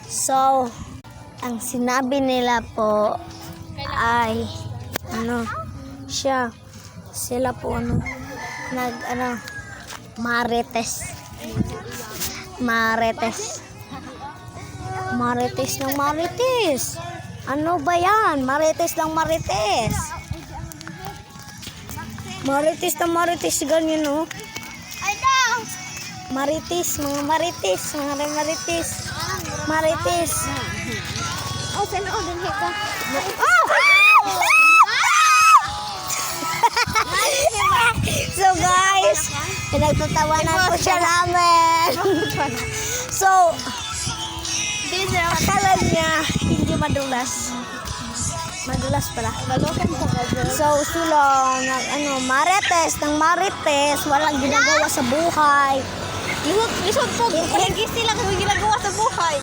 So, ang sinabi nila po ay sila po marites ng marites. Ano ba yan? Marites ng marites. Marites ng marites, ganyan no? Marites, mga marites. Marites. Oh, saan ako din ka? So guys, pinagtatawanan po siya namin. So, akala niya hindi madulas. Madulas pala. So, sulong marites ng marites, walang ginagawa sa buhay. Lisod po, palagi sila kung ginagawa sa buhay.